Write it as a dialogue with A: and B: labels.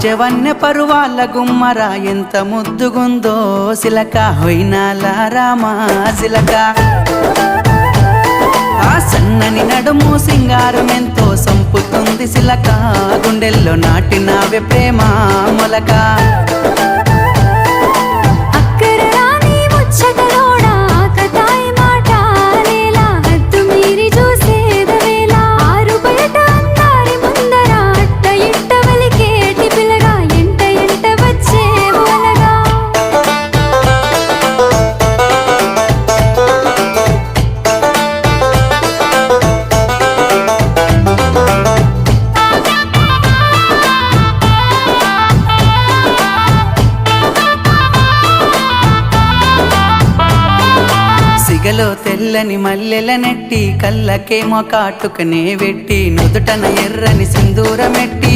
A: జవన్నె పరువాల గుమ్మరా ఎంత ముద్దుగుందో సిలక హొయినాల రామా సిలక ఆ సన్నని నడుము సింగారం ఎంతో సంపుతుంది సిలక గుండెల్లో నాటినావే ప్రేమ మొలక సిగలో తెల్లని మల్లెల నెట్టి కళ్ళకేమో కాటుకనే వెట్టి నుదుటన ఎర్రని సింధూరమెట్టి